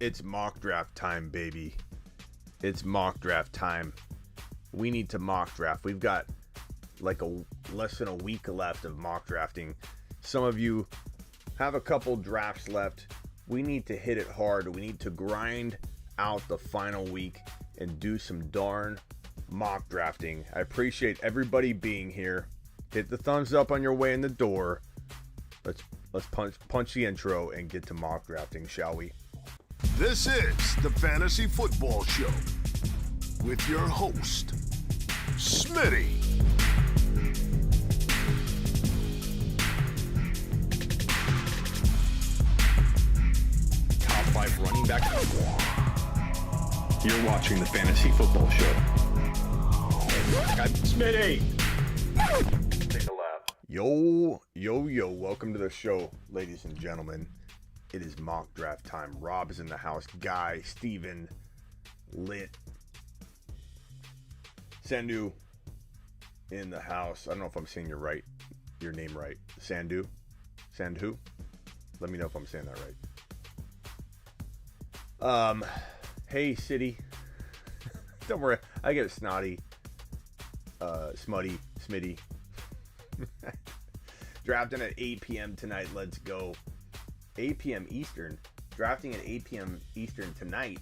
It's mock draft time, baby. It's mock draft time. We need to mock draft. We've got like less than a week left of mock drafting. Some of you have a couple drafts left. We need to hit it hard. We need to grind out the final week and do some darn mock drafting. I appreciate everybody being here. Hit the thumbs up on your way in the door. Let's punch the intro and get to mock drafting, shall we? This is the Fantasy Football Show with your host, Smitty. Top 5 running back. You're watching the Fantasy Football Show. Smitty! Take a lap. Yo, welcome to the show, ladies and gentlemen. It is mock draft time. Rob is in the house. Guy, Steven, Lit, Sandu in the house. I don't know if I'm saying your name right. Sandu? Let me know if I'm saying that right. Hey, City. Don't worry, I get snotty, smutty, smitty. Drafting at 8 p.m. tonight. Let's go. 8 p.m. Eastern. Drafting at 8 p.m. Eastern tonight.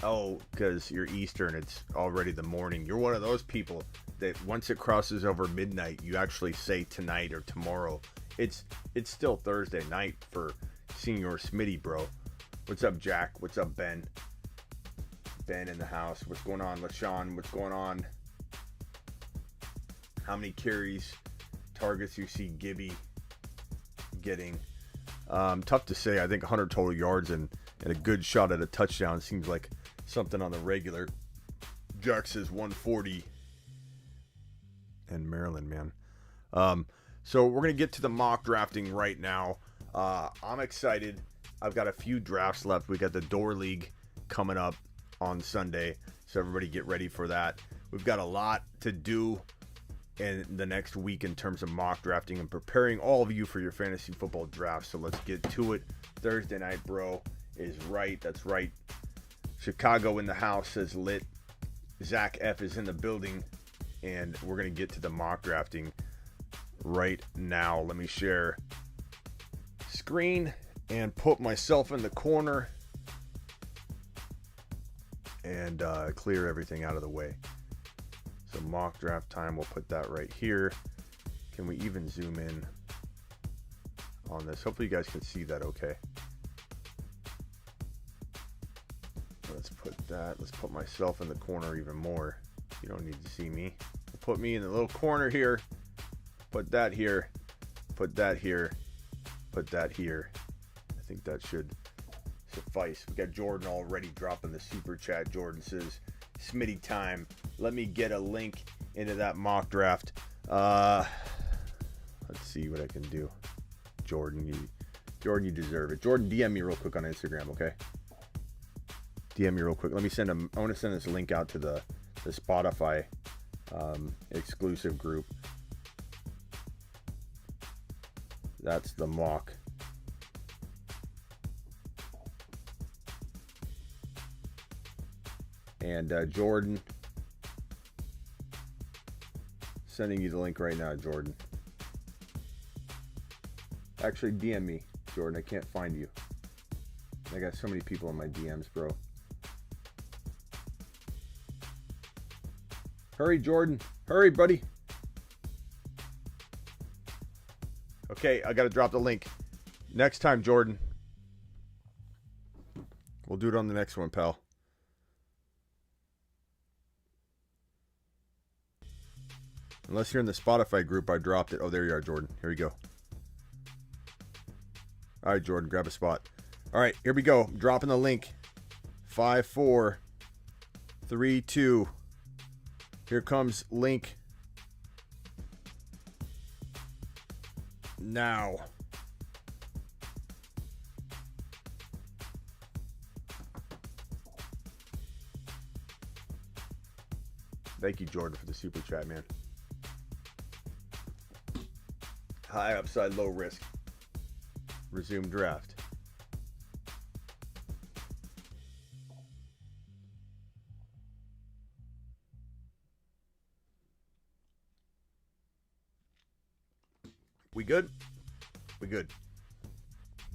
Oh, because you're Eastern, it's already the morning. You're one of those people that once it crosses over midnight, you actually say tonight or tomorrow. It's still Thursday night for Senior Smitty, bro. What's up, Jack? What's up, Ben? Ben in the house. What's going on, LaShawn? What's going on? How many carries, targets you see Gibby getting? Tough to say. I think 100 total yards and a good shot at a touchdown seems like something on the regular. Jack says 140. And Maryland, man. So we're going to get to the mock drafting right now. I'm excited. I've got a few drafts left. We got the Door League coming up on Sunday. So everybody get ready for that. We've got a lot to do in the next week in terms of mock drafting and preparing all of you for your fantasy football draft. So let's get to it. Thursday night, bro, is right. That's right. Chicago in the house, says Lit. Zach F is in the building, and we're going to get to the mock drafting right now. Let me share screen and put myself in the corner and clear everything out of the way. So mock draft time, we'll put that right here. Can we even zoom in on this? Hopefully you guys can see that okay. Let's put that. Let's put myself in the corner even more. You don't need to see me. Put me in the little corner here. Put that here. Put that here. Put that here. I think that should suffice. We got Jordan already dropping the super chat. Jordan says, Smitty time. Let me get a link into that mock draft. Let's see what I can do. Jordan, you deserve it. Jordan, DM me real quick on Instagram, okay? DM me real quick. Let me send him. I want to send this link out to the Spotify exclusive group. That's the mock. And Jordan, sending you the link right now, Jordan. Actually, DM me, Jordan. I can't find you. I got so many people in my DMs, bro. Hurry, Jordan. Hurry, buddy. Okay, I got to drop the link. Next time, Jordan. We'll do it on the next one, pal. Unless you're in the Spotify group, I dropped it. Oh, there you are, Jordan. Here we go. All right, Jordan, grab a spot. All right, here we go. I'm dropping the link. 5, 4, 3, 2. Here comes link. Now. Thank you, Jordan, for the super chat, man. High upside, low risk. Resume draft. We good? We good.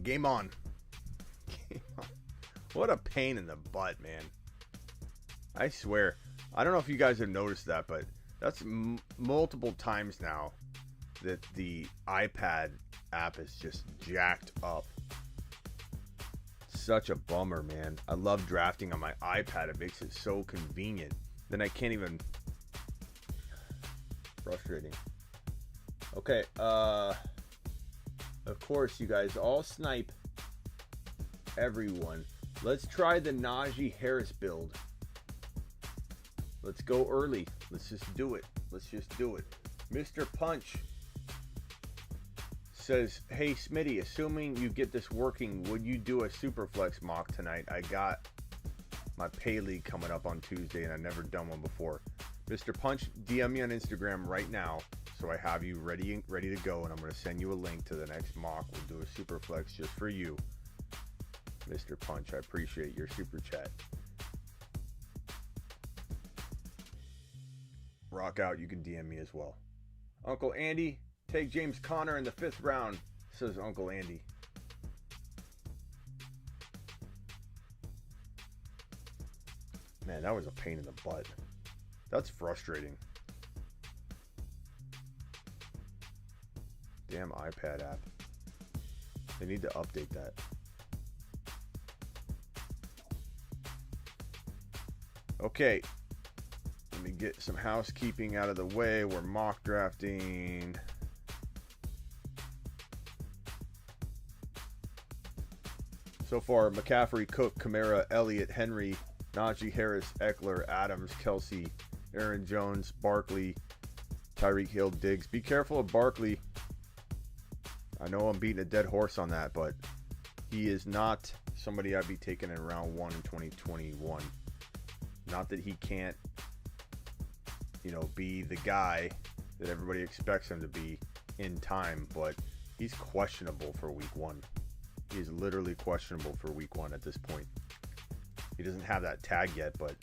Game on. Game on. What a pain in the butt, man. I swear. I don't know if you guys have noticed that, but that's multiple times now that the iPad app is just jacked up. Such a bummer, man. I love drafting on my iPad. It makes it so convenient. Then I can't even... Frustrating. Okay, of course, you guys all snipe everyone. Let's try the Naji Harris build. Let's go early. Let's just do it. Let's just do it. Mr. Punch says, hey Smitty, assuming you get this working, would you do a Superflex mock tonight? I got my pay league coming up on Tuesday and I've never done one before. Mr. Punch, DM me on Instagram right now so I have you ready to go, and I'm going to send you a link to the next mock. We'll do a Superflex just for you. Mr. Punch, I appreciate your super chat. Rock out, you can DM me as well. Uncle Andy, take James Conner in the 5th round, says Uncle Andy. Man, that was a pain in the butt. That's frustrating. Damn iPad app. They need to update that. Okay. Let me get some housekeeping out of the way. We're mock drafting. So far, McCaffrey, Cook, Kamara, Elliott, Henry, Najee Harris, Eckler, Adams, Kelsey, Aaron Jones, Barkley, Tyreek Hill, Diggs. Be careful of Barkley. I know I'm beating a dead horse on that, but he is not somebody I'd be taking in round 1 in 2021. Not that he can't, be the guy that everybody expects him to be in time, but he's questionable for week 1. He's literally questionable for week 1 at this point. He doesn't have that tag yet, but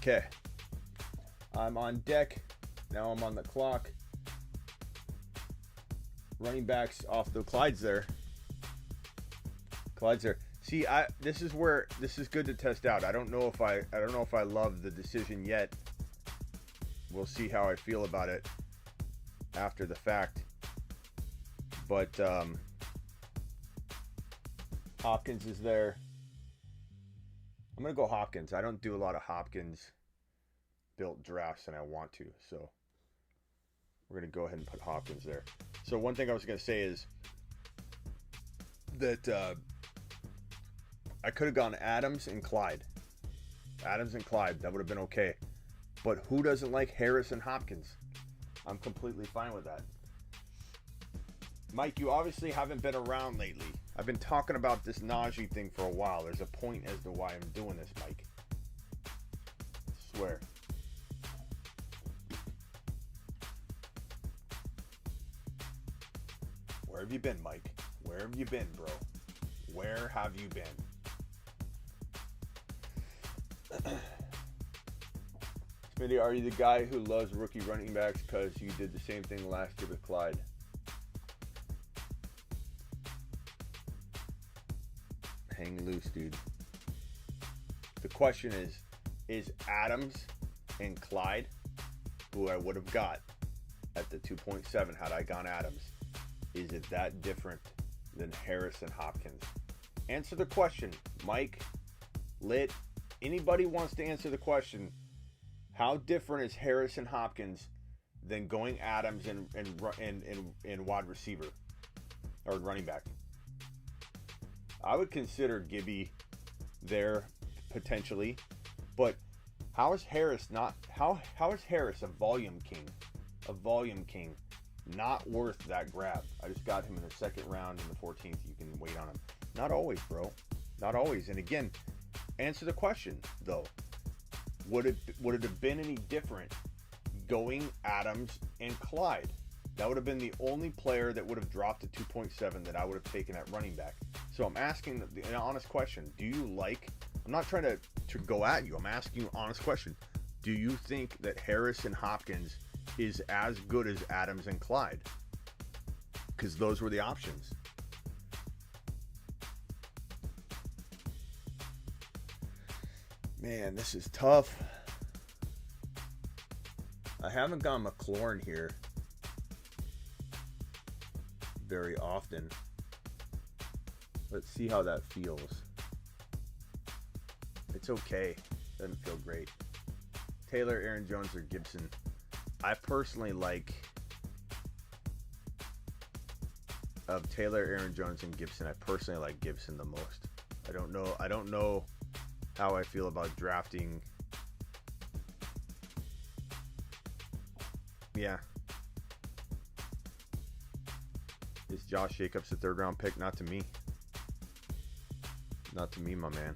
okay. I'm on deck. Now I'm on the clock. Running backs off the Clyde's there. Clyde's there. See, this is where this is good to test out. I don't know if I love the decision yet. We'll see how I feel about it after the fact. But Hopkins is there. I'm going to go Hopkins. I don't do a lot of Hopkins built drafts and I want to. So we're going to go ahead and put Hopkins there. So one thing I was going to say is that I could have gone Adams and Clyde. Adams and Clyde. That would have been okay. But who doesn't like Harris and Hopkins? I'm completely fine with that. Mike, you obviously haven't been around lately. I've been talking about this Naji thing for a while. There's a point as to why I'm doing this, Mike. I swear. Where have you been, Mike? Where have you been, bro? Where have you been? Smitty, are you the guy who loves rookie running backs because you did the same thing last year with Clyde? Hang loose, dude. The question is Adams and Clyde, who I would have got at the 2.7 had I gone Adams, is it that different than Harris and Hopkins? Answer the question. Mike, Lit, anybody wants to answer the question, how different is Harris and Hopkins than going Adams and wide receiver or running back? I would consider Gibby there potentially, but how is Harris a volume king, not worth that grab? I just got him in the 2nd round in the 14th. You can weight on him. Not always, bro. Not always. And again, answer the question though. Would it have been any different going Adams and Clyde? That would have been the only player that would have dropped to 2.7 that I would have taken at running back. So I'm asking an honest question. Do you like, I'm not trying to go at you. I'm asking you an honest question. Do you think that Harris and Hopkins is as good as Adams and Clyde? Because those were the options. Man, this is tough. I haven't gone McLaurin here very often. Let's see how that feels. It's okay. Doesn't feel great. Taylor, Aaron Jones, or Gibson. I personally like, of Taylor, Aaron Jones, and Gibson, I personally like Gibson the most. I don't know how I feel about drafting. Yeah. Is Josh Jacobs a third round pick? Not to me. Not to me, my man.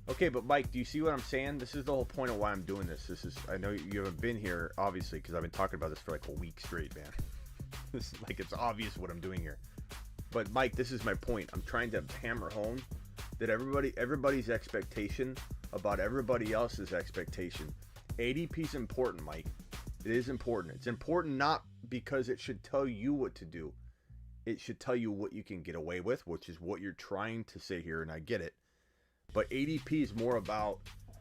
Okay, but Mike, do you see what I'm saying? This is the whole point of why I'm doing this. I know you haven't been here, obviously, because I've been talking about this for like a week straight, man. This is like, it's obvious what I'm doing here. But Mike, this is my point. I'm trying to hammer home that everybody's expectation about everybody else's expectation. ADP is important, Mike. It is important. It's important not because it should tell you what to do. It should tell you what you can get away with, which is what you're trying to say here, and I get it. But ADP is more about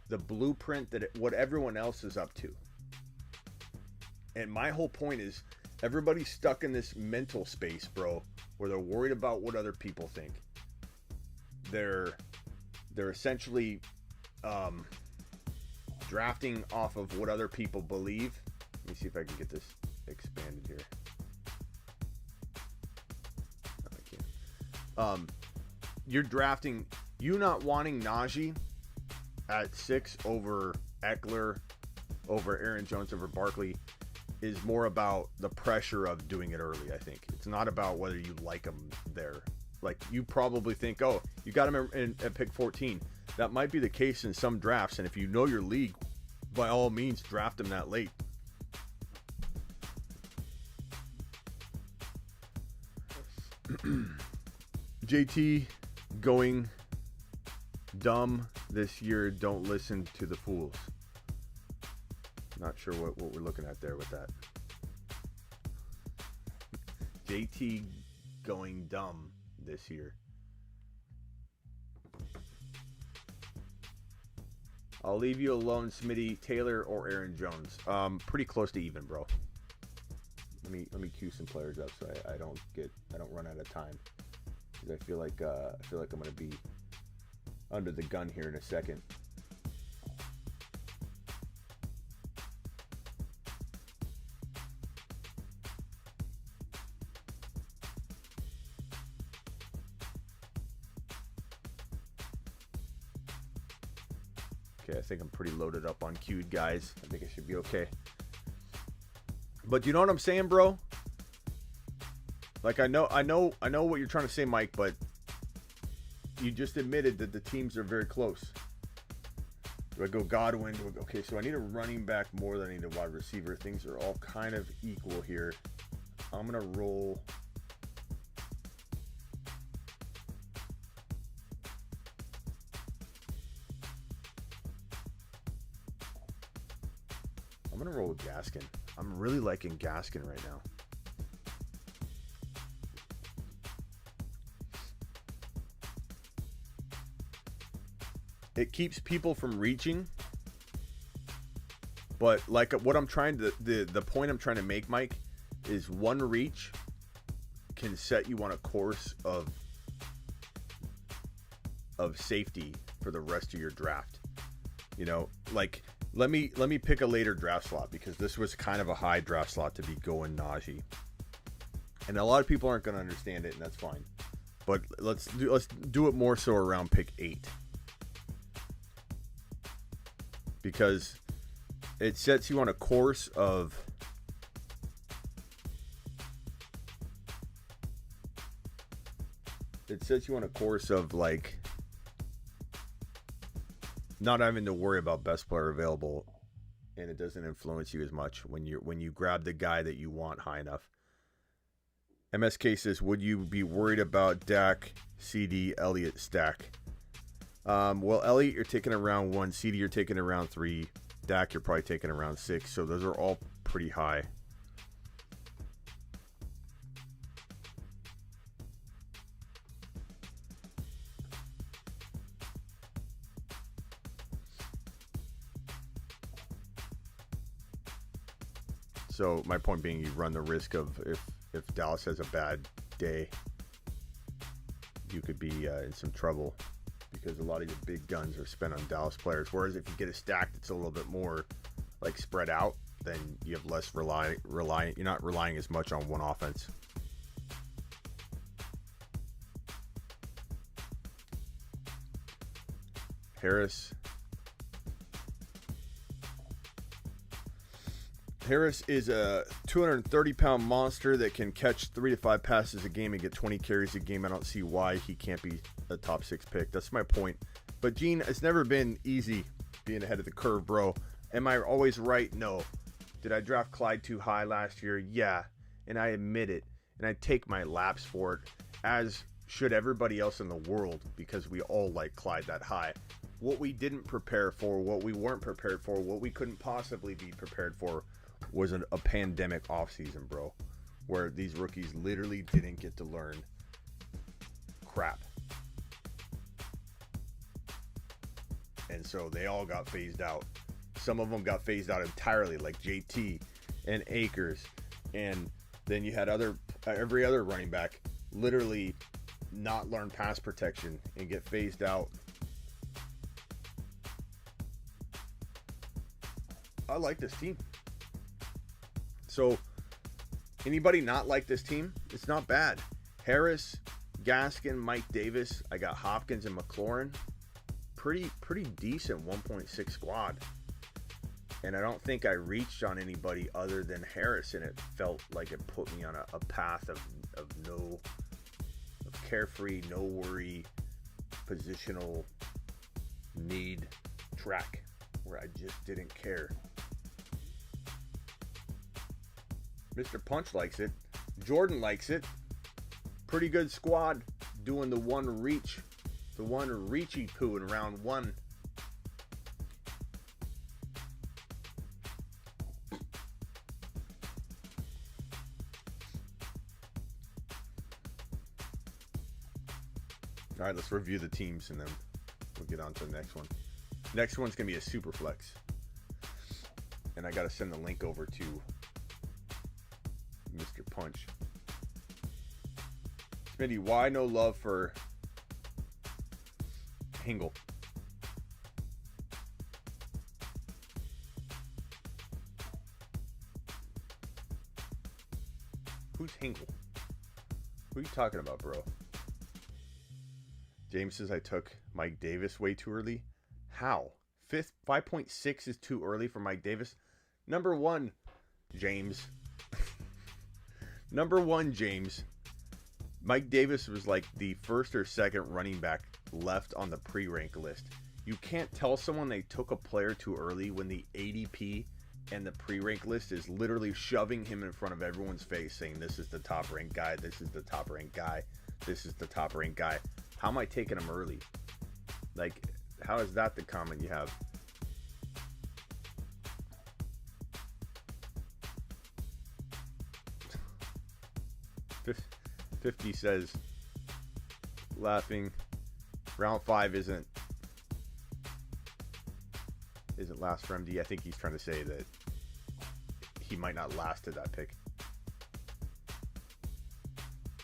the blueprint what everyone else is up to. And my whole point is everybody's stuck in this mental space, bro, where they're worried about what other people think. They're essentially drafting off of what other people believe. Let me see if I can get this expanded here. No, I can't. You're drafting, you not wanting Naji at 6 over Eckler, over Aaron Jones, over Barkley is more about the pressure of doing it early, I think. It's not about whether you like him there. Like, you probably think, oh, you got him at pick 14. That might be the case in some drafts, and if you know your league, by all means, draft him that late. JT going dumb this year. Don't listen to the fools. Not sure what we're looking at there with that. JT going dumb this year. I'll leave you alone, Smitty. Taylor or Aaron Jones? Pretty close to even, bro. Let me cue some players up so I don't run out of time, because I feel like I'm gonna be under the gun here in a second. Okay, I think I'm pretty loaded up on queued, guys. I think I should be okay. But you know what I'm saying, bro? Like, I know what you're trying to say, Mike, but you just admitted that the teams are very close. Do I go Godwin? Okay, so I need a running back more than I need a wide receiver. Things are all kind of equal here. I'm going to roll. I'm going to roll with Gaskin. I'm really liking Gaskin right now. It keeps people from reaching, but like what I'm trying to, the point I'm trying to make, Mike, is one reach can set you on a course of safety for the rest of your draft. You know, like, let me pick a later draft slot, because this was kind of a high draft slot to be going Naji, and a lot of people aren't going to understand it, and that's fine. But let's do it more so around pick 8, because it sets you on a course of sets you on a course of like not having to worry about best player available, and it doesn't influence you as much when you grab the guy that you want high enough. MSK says, would you be worried about Dak, CD, Elliott stack? Well, Elliott, you're taking around 1. CD, you're taking around 3. Dak, you're probably taking around 6. So those are all pretty high. So my point being, you run the risk of if Dallas has a bad day, you could be in some trouble because a lot of your big guns are spent on Dallas players. Whereas if you get a stack that's a little bit more like spread out, then you have less reliant. You're not relying as much on one offense. Harris is a 230-pound monster that can catch 3 to 5 passes a game and get 20 carries a game. I don't see why he can't be a top 6 pick. That's my point. But, Gene, it's never been easy being ahead of the curve, bro. Am I always right? No. Did I draft Clyde too high last year? Yeah. And I admit it. And I take my laps for it, as should everybody else in the world, because we all like Clyde that high. What we didn't prepare for, what we weren't prepared for, what we couldn't possibly be prepared for was a pandemic offseason, bro, where these rookies literally didn't get to learn crap. And so they all got phased out. Some of them got phased out entirely, like JT and Akers. And then you had every other running back literally not learn pass protection and get phased out. I like this team. So, anybody not like this team? It's not bad. Harris, Gaskin, Mike Davis. I got Hopkins and McLaurin. Pretty decent 1.6 squad. And I don't think I reached on anybody other than Harris, and it felt like it put me on a path of carefree, no worry, positional need track where I just didn't care. Mr. Punch likes it. Jordan likes it. Pretty good squad doing the one reachy poo in round 1. All right, let's review the teams and then we'll get on to the next one. Next one's going to be a super flex. And I got to send the link over to Mr. Punch. Smitty, why no love for Hingle? Who's Hingle? Who are you talking about, bro? James says I took Mike Davis way too early. How? 5.6 is too early for Mike Davis. Number one, James. Mike Davis was like the first or second running back left on the pre-rank list. You can't tell someone they took a player too early when the ADP and the pre-rank list is literally shoving him in front of everyone's face saying this is the top ranked guy, this is the top ranked guy, this is the top ranked guy. How am I taking him early? Like, how is that the comment you have? Fif 50 says, laughing, round 5 isn't last for MD. I think he's trying to say that he might not last to that pick.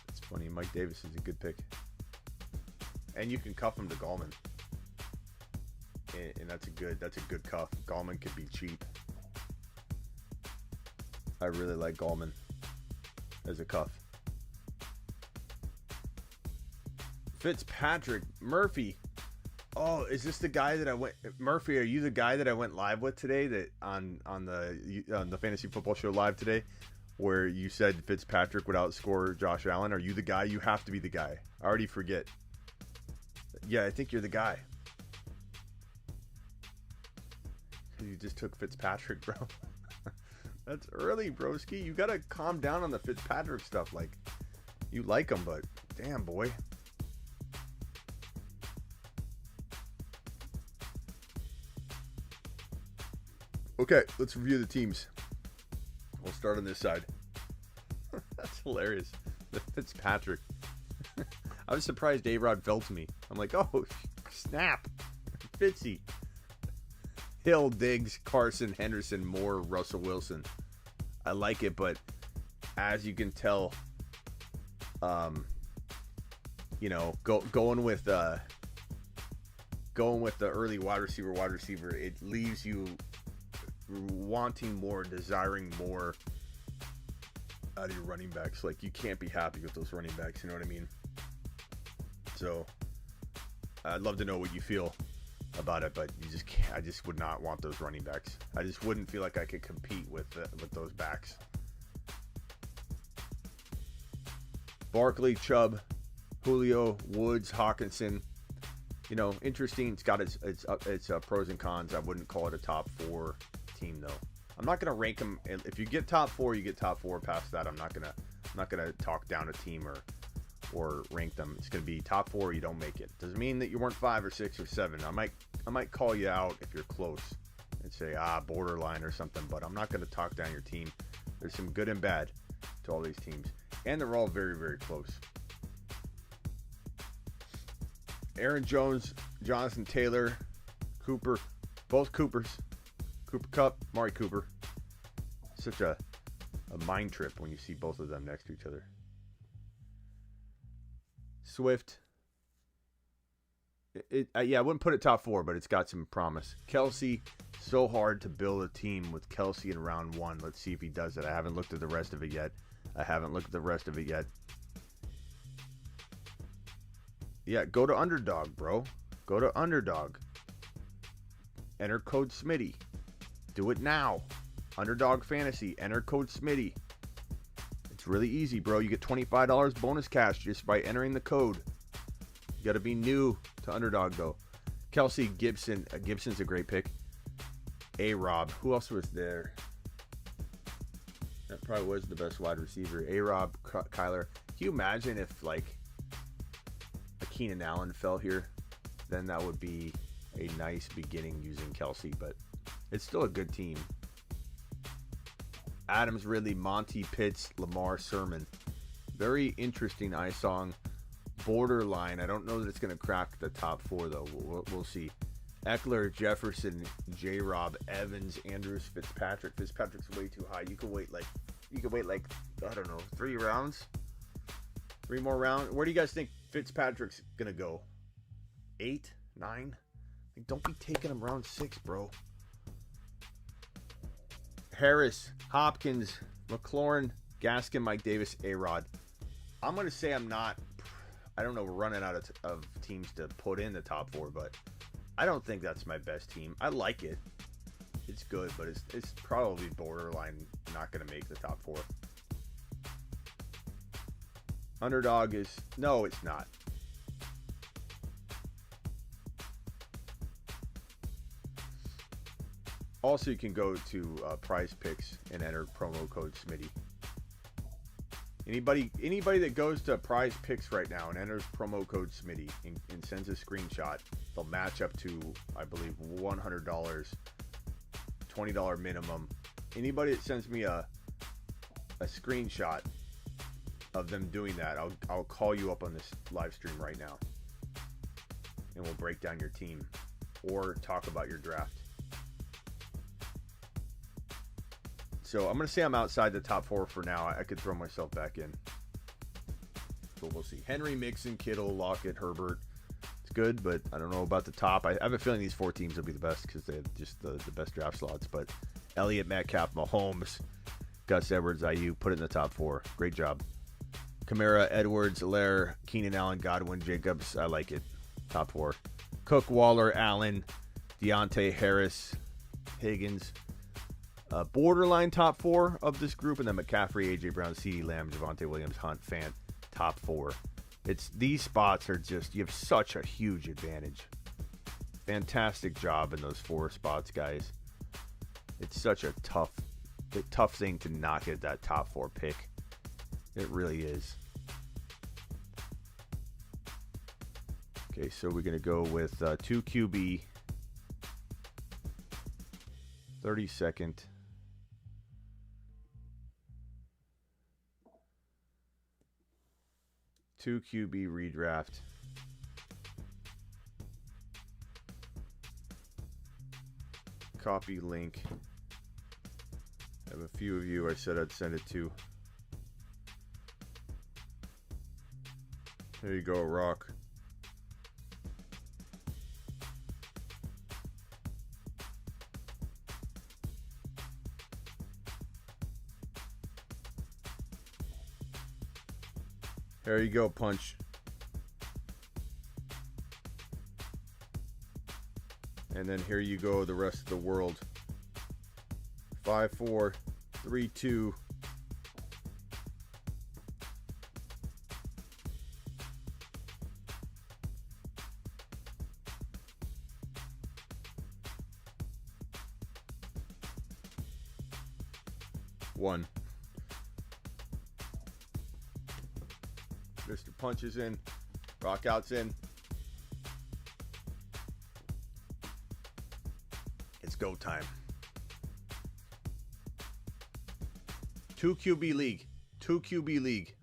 It's funny, Mike Davis is a good pick. And you can cuff him to Gallman. And that's a good cuff. Gallman could be cheap. I really like Gallman as a cuff. Fitzpatrick, Murphy. Oh, is this the guy that I went? Murphy, are you the guy that I went live with today? That on the Fantasy Football Show live today, where you said Fitzpatrick would outscore Josh Allen. Are you the guy? You have to be the guy. I already forget. Yeah, I think you're the guy. You just took Fitzpatrick, bro. That's early, broski. You gotta calm down on the Fitzpatrick stuff. Like, you like him, but damn, boy. Okay, let's review the teams. We'll start on this side. That's hilarious. The Fitzpatrick. I was surprised A-Rod fell to me. I'm like, oh, snap. Fitzy. Hill, Diggs, Carson, Henderson, Moore, Russell Wilson. I like it, but as you can tell, going with the early wide receiver, it leaves you wanting more, desiring more out of your running backs. Like, you can't be happy with those running backs, you know what I mean? So I'd love to know what you feel about it, but you just can't. I just would not want those running backs. I just wouldn't feel like I could compete with those backs. Barkley, Chubb, Julio, Woods, Hawkinson. You know, interesting. It's got its pros and cons. I wouldn't call it a top 4 team though. I'm not gonna rank them. If you get top 4, you get top 4. Past that, I'm not gonna talk down a team or rank them. It's gonna be top 4. You don't make it. Doesn't mean that you weren't 5 or 6 or 7. I might call you out if you're close and say borderline or something. But I'm not gonna talk down your team. There's some good and bad to all these teams, and they're all very, very close. Aaron Jones, Jonathan Taylor, Cooper, both Coopers. Cooper Kupp, Mari Cooper. Such a mind trip when you see both of them next to each other. Swift. I wouldn't put it top 4, but it's got some promise. Kelsey, so hard to build a team with Kelsey in round 1. Let's see if he does it. I haven't looked at the rest of it yet. Yeah, go to Underdog, bro. Go to Underdog. Enter code Smitty. Do it now. Underdog Fantasy. Enter code Smitty. It's really easy, bro. You get $25 bonus cash just by entering the code. You got to be new to Underdog, though. Kelsey, Gibson. Gibson's a great pick. A-Rob. Who else was there? That probably was the best wide receiver. A-Rob, Kyler. Can you imagine if, like, a Keenan Allen fell here? Then that would be a nice beginning using Kelsey, but it's still a good team. Adams, Ridley, Monty, Pitts, Lamar, Sermon. Very interesting song. Borderline. I don't know that it's going to crack the top 4, though. We'll see. Eckler, Jefferson, J-Rob, Evans, Andrews, Fitzpatrick. Fitzpatrick's way too high. You can wait like I don't know, 3 rounds? 3 more rounds? Where do you guys think Fitzpatrick's going to go? 8? 9? Like, don't be taking him round 6, bro. Harris, Hopkins, McLaurin, Gaskin, Mike Davis, A-Rod. I'm going to say we're running out of teams to put in the top 4, but I don't think that's my best team. I like it. It's good, but it's probably borderline not going to make the top 4. Underdog no, it's not. Also, you can go to Prize Picks and enter promo code Smitty. Anybody that goes to Prize Picks right now and enters promo code Smitty and sends a screenshot, they'll match up to, I believe, $100, $20 minimum. Anybody that sends me a screenshot of them doing that, I'll call you up on this live stream right now, and we'll break down your team or talk about your draft. So I'm going to say I'm outside the top 4 for now. I could throw myself back in, but we'll see. Henry, Mixon, Kittle, Lockett, Herbert. It's good, but I don't know about the top. I have a feeling these 4 teams will be the best because they have just the best draft slots. But Elliott, Metcalf, Mahomes, Gus Edwards, IU, put it in the top 4. Great job. Kamara, Edwards, Allaire, Keenan Allen, Godwin, Jacobs. I like it. Top 4. Cook, Waller, Allen, Deontay, Harris, Higgins, borderline top 4 of this group, and then McCaffrey, A.J. Brown, CeeDee Lamb, Javonte Williams, Hunt, Fant, top 4. These spots are just, you have such a huge advantage. Fantastic job in those 4 spots, guys. It's such a tough thing to not get that top 4 pick. It really is. Okay, so we're going to go with 2 QB, 32nd. Two QB redraft. Copy link. I have a few of you I said I'd send it to. There you go, Rock. There you go, Punch. And then here you go, the rest of the world. 5, 4, 3, 2. One. Mr. Punch is in. Rockout's in. It's go time. 2 QB league. 2 QB league.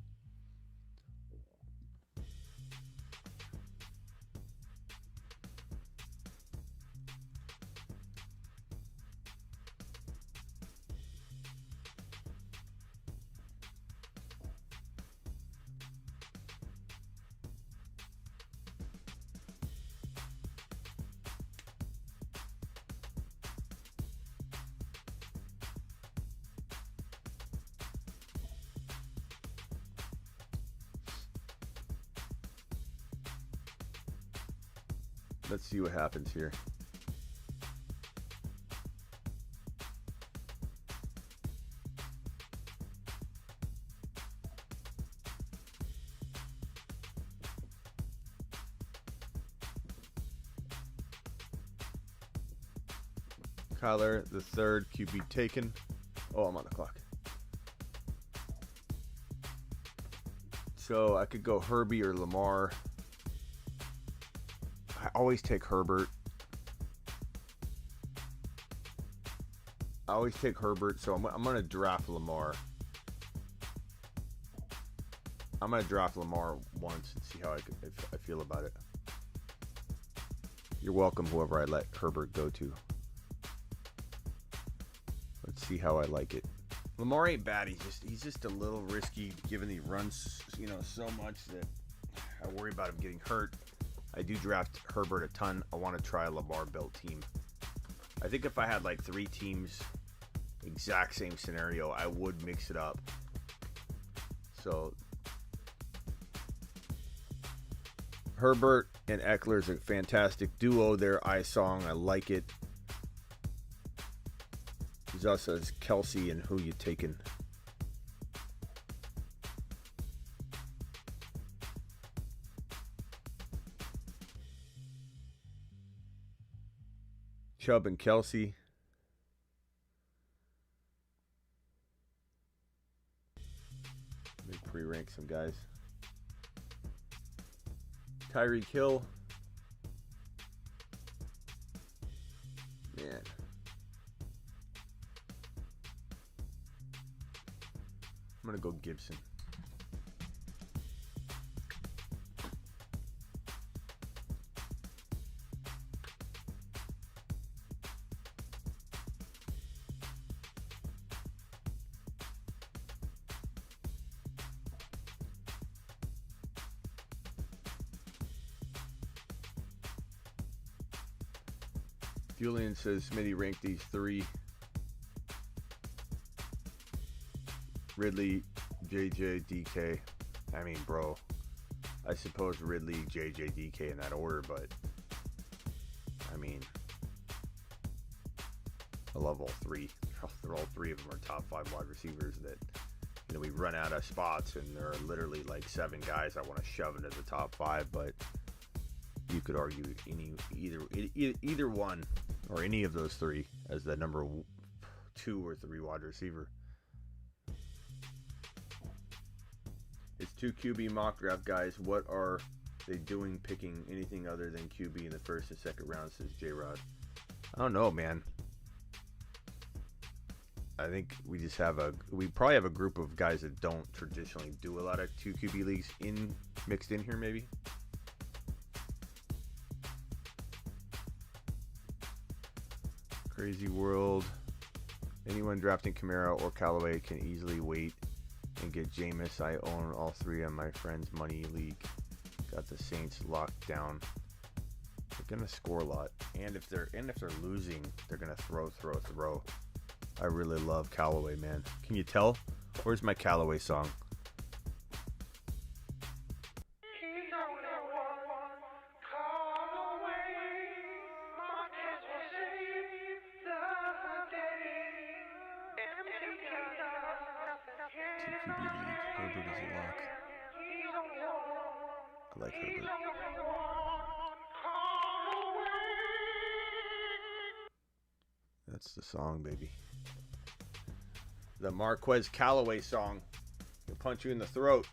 Let's see what happens here. Kyler, the third QB taken. Oh, I'm on the clock. So I could go Herbie or Lamar. I always take Herbert. So I'm going to draft Lamar. I'm going to draft Lamar once and see how I feel about it. You're welcome, whoever I let Herbert go to. Let's see how I like it. Lamar ain't bad. He's just a little risky, given he runs, so much that I worry about him getting hurt. I do draft Herbert a ton. I want to try a Lamar-built team. I think if I had like 3 teams, exact same scenario, I would mix it up. So Herbert and Eckler is a fantastic duo there. I like it. There's also Kelsey and who you taking. Chubb and Kelsey. Let me pre-rank some guys. Tyreek Hill. Man. I'm going to go Gibson. Julian says Smitty ranked these 3. Ridley, JJ, DK. I mean, bro, I suppose Ridley, JJ, DK in that order, but I mean, I love all 3. all three of them are top 5 wide receivers that, you know, we run out of spots and there are literally like 7 guys I want to shove into the top 5, but you could argue either one or any of those 3 as the number 2 or 3 wide receiver. It's 2 QB mock draft guys. What are they doing picking anything other than QB in the first and second round, says J-Rod. I don't know, man. I think we probably have a group of guys that don't traditionally do a lot of 2 QB leagues mixed in here, maybe. Crazy world. Anyone drafting Kamara or Callaway can easily wait and get Jameis. I own all 3 on my friend's money league. Got the Saints locked down. They're gonna score a lot, and if they're losing, they're gonna throw. I really love Callaway, man. Can you tell? Where's my Callaway song? Herbert is a lock. I like Herbert. That's the song, baby. The Marquez Callaway song. He'll punch you in the throat.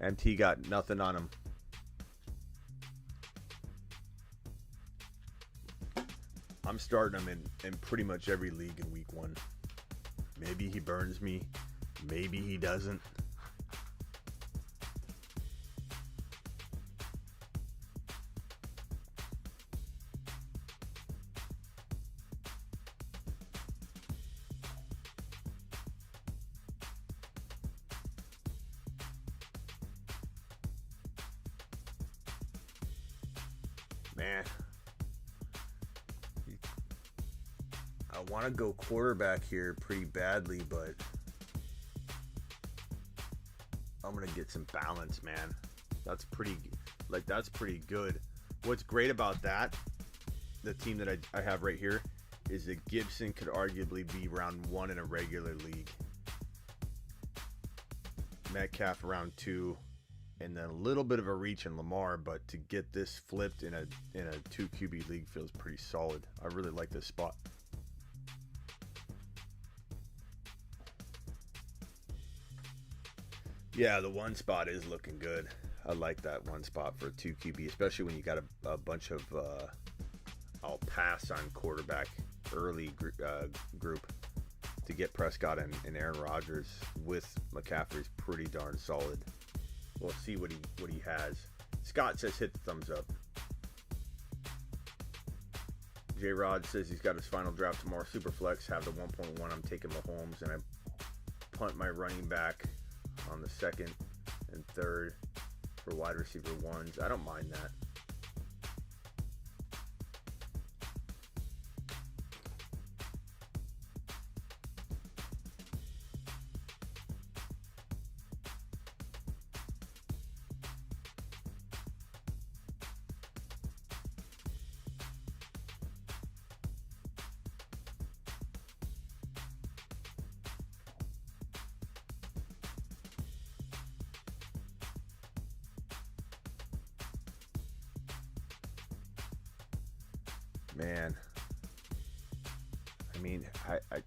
MT got nothing on him. I'm starting him in pretty much every league in week 1. Maybe he burns me. Maybe he doesn't. Man, I want to go quarterback here pretty badly, but I'm going to get some balance, man. That's pretty good. What's great about that, the team that I have right here, is that Gibson could arguably be round 1 in a regular league. Metcalf round 2. And then a little bit of a reach in Lamar, but to get this flipped in a 2 QB league feels pretty solid. I really like this spot. Yeah, the 1 spot is looking good. I like that 1 spot for a 2 QB, especially when you got a bunch of I'll pass on quarterback early group to get Prescott and Aaron Rodgers with McCaffrey's pretty darn solid. We'll see what he has. Scott says hit the thumbs up. J-Rod says he's got his final draft tomorrow. Superflex, have the 1.1. I'm taking Mahomes, and I punt my running back on the 2nd and 3rd for wide receiver 1s. I don't mind that. Man, I mean, I as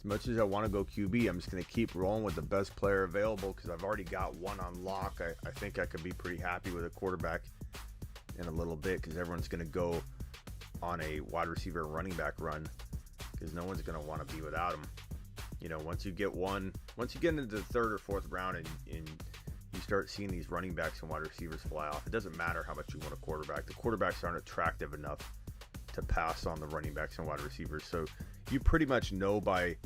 much as I want to go QB, I'm just going to keep rolling with the best player available because I've already got 1 on lock. I think I could be pretty happy with a quarterback in a little bit because everyone's going to go on a wide receiver running back run because no one's going to want to be without him. You know, once you get into the 3rd or 4th round and you start seeing these running backs and wide receivers fly off, it doesn't matter how much you want a quarterback. The quarterbacks aren't attractive enough to pass on the running backs and wide receivers. So you pretty much know by,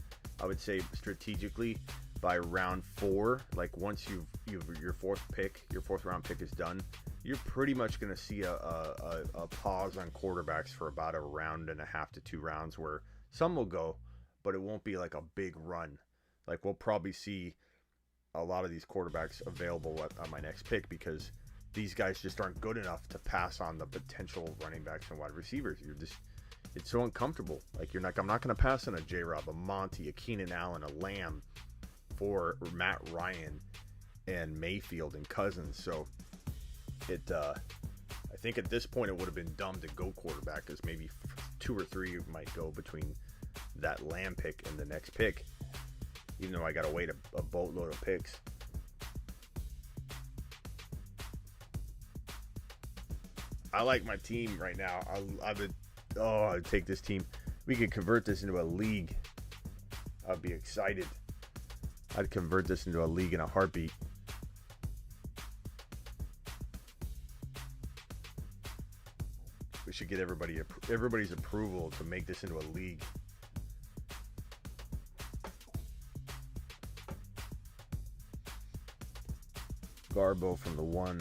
I would say strategically, by round 4, like once you've your 4th round pick is done, you're pretty much going to see a pause on quarterbacks for about a round and a half to 2 rounds where some will go, but it won't be like a big run. Like we'll probably see a lot of these quarterbacks available on my next pick because these guys just aren't good enough to pass on the potential running backs and wide receivers. It's so uncomfortable. Like, I'm not going to pass on a J-Rob, a Monty, a Keenan Allen, a Lamb for Matt Ryan and Mayfield and Cousins. So I think at this point it would have been dumb to go quarterback, because maybe 2 or 3 might go between that Lamb pick and the next pick, even though I got to wait a boatload of picks. I like my team right now. I'd take this team. We could convert this into a league. I'd be excited. I'd convert this into a league in a heartbeat. We should get everybody's approval to make this into a league. Garbo from the 1.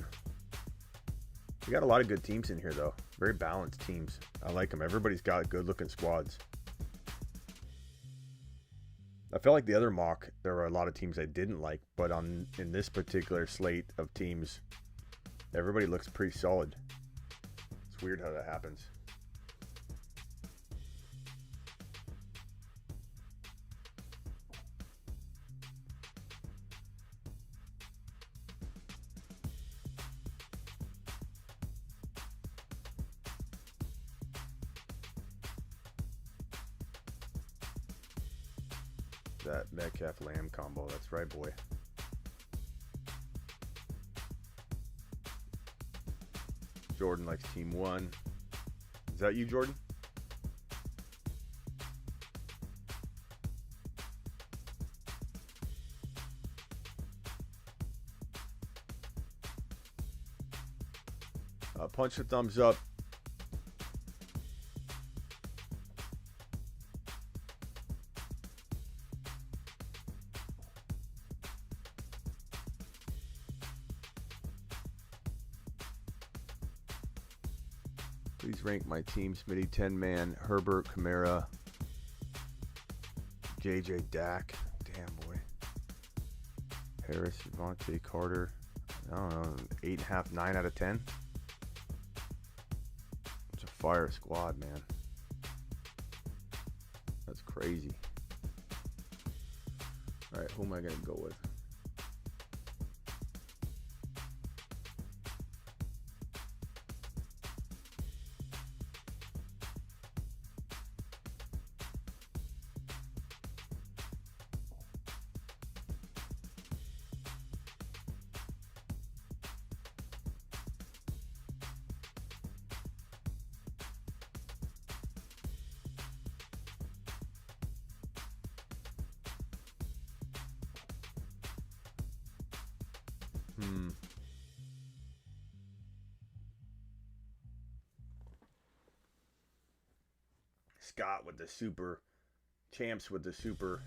We got a lot of good teams in here, though. Very balanced teams. I like them. Everybody's got good-looking squads. I felt like the other mock, there were a lot of teams I didn't like, but in this particular slate of teams, everybody looks pretty solid. It's weird how that happens. That Metcalf Lamb combo, that's right, boy. Jordan likes team 1. Is that you, Jordan? Punch the thumbs up. Please rank my team. Smitty 10-man, Herbert, Kamara, JJ, Dak. Damn, boy. Harris, Devontae, Carter. I don't know, 8.5, 9 out of 10. It's a fire squad, man. That's crazy. All right, who am I going to go with? Scott with the super. Champs with the super.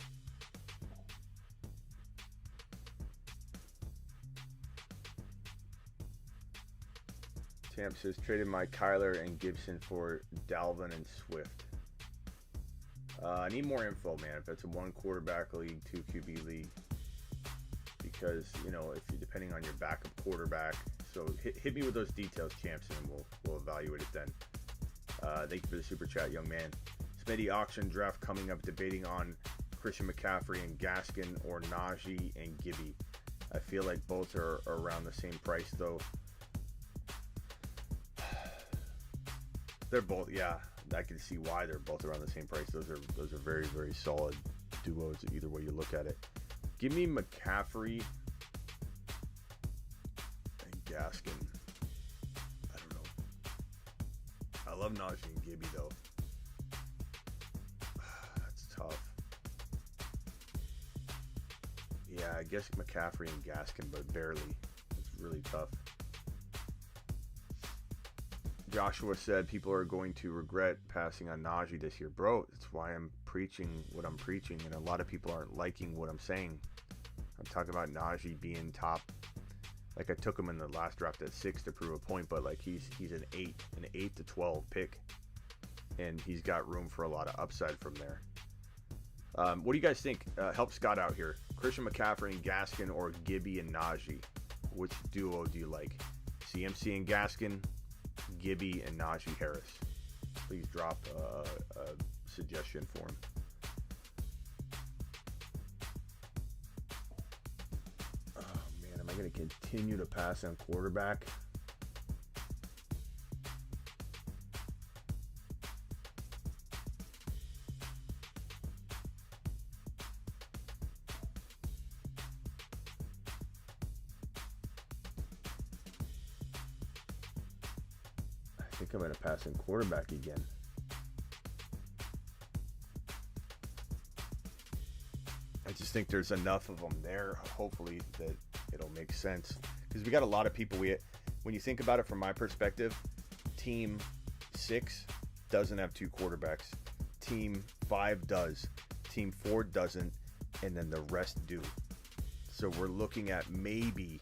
Champs says traded my Kyler and Gibson for Dalvin and Swift. I need more info, man. If it's a 1 quarterback league, 2 QB league, because if you depending on your backup quarterback. So hit me with those details, Champs, and we'll evaluate it then. Thank you for the super chat, young man. Smitty auction draft coming up, debating on Christian McCaffrey and Gaskin or Naji and Gibby. I feel like both are around the same price, though. They're both, yeah. I can see why they're both around the same price. Those are very, very solid duos, either way you look at it. Give me McCaffrey and Gaskin. I don't know. I love Naji and Gibby, though. That's tough. Yeah, I guess McCaffrey and Gaskin, but barely. It's really tough. Joshua said people are going to regret passing on Naji this year. Bro, that's why I'm preaching what I'm preaching, and a lot of people aren't liking what I'm saying. I'm talking about Naji being top. Like, I took him in the last draft at 6 to prove a point, but like he's an 8 to 12 pick, and he's got room for a lot of upside from there. What do you guys think? Help Scott out here. Christian McCaffrey and Gaskin, or Gibby and Naji? Which duo do you like? CMC and Gaskin, Gibby and Najee Harris. Please drop a suggestion for him. Oh man, am I going to continue to pass on quarterback? I think I'm going to pass in quarterback again. I just think there's enough of them there, hopefully, that it'll make sense. Because we got a lot of people. When you think about it from my perspective, Team 6 doesn't have 2 quarterbacks. Team 5 does. Team 4 doesn't. And then the rest do. So we're looking at maybe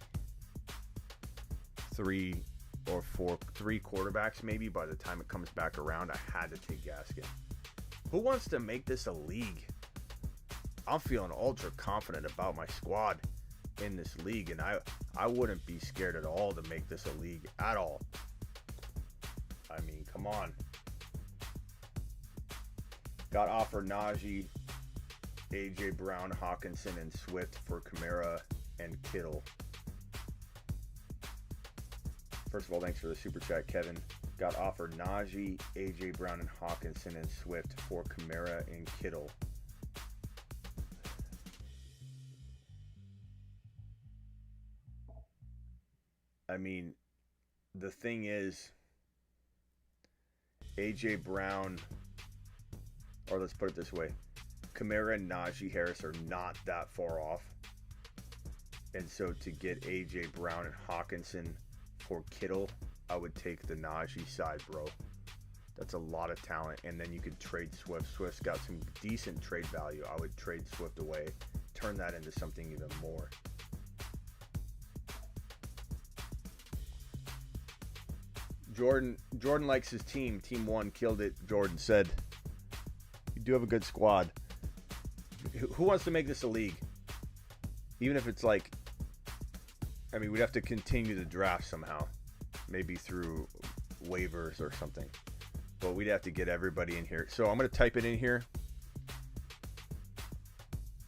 3 quarterbacks maybe by the time it comes back around. I had to take Gaskin. Who wants to make this a league? I'm feeling ultra confident about my squad in this league, and I wouldn't be scared at all to make this a league at all. I mean, come on. Got offered Naji, AJ Brown, Hawkinson, and Swift for Kamara and Kittle. First of all, thanks for the super chat, Kevin. Got offered Naji, AJ Brown, and Hawkinson and Swift for Kamara and Kittle. I mean, the thing is, AJ Brown, or let's put it this way, Kamara and Najee Harris are not that far off. And so to get AJ Brown and Hawkinson for Kittle, I would take the Najee side, bro. That's a lot of talent. And then you could trade Swift. Swift's got some decent trade value. I would trade Swift away, turn that into something even more. Jordan likes his team. Team 1 killed it, Jordan said. You do have a good squad. Who wants to make this a league? Even if it's like, I mean, we'd have to continue the draft somehow. Maybe through waivers or something. But we'd have to get everybody in here. So I'm going to type it in here.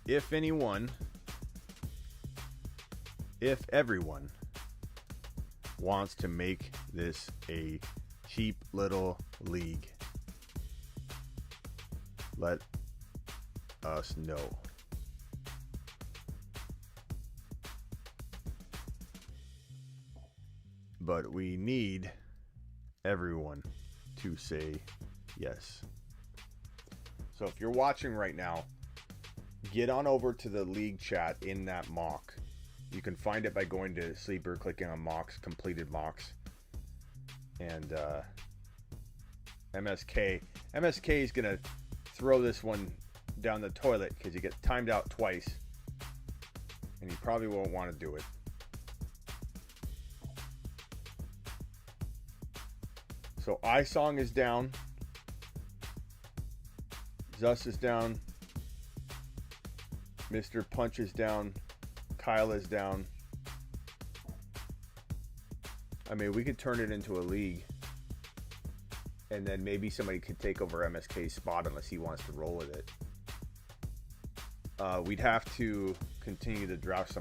If everyone wants to make this a cheap little league, let us know. But we need everyone to say yes. So if you're watching right now, get on over to the league chat in that mock. You can find it by going to Sleeper, clicking on mocks, completed mocks. And MSK is going to throw this one down the toilet because you get timed out twice. And you probably won't want to do it. So iSong is down. Zus is down. Mr. Punch is down. Kyle is down. I mean, we could turn it into a league. And then maybe somebody could take over MSK's spot unless he wants to roll with it. We'd have to continue the draft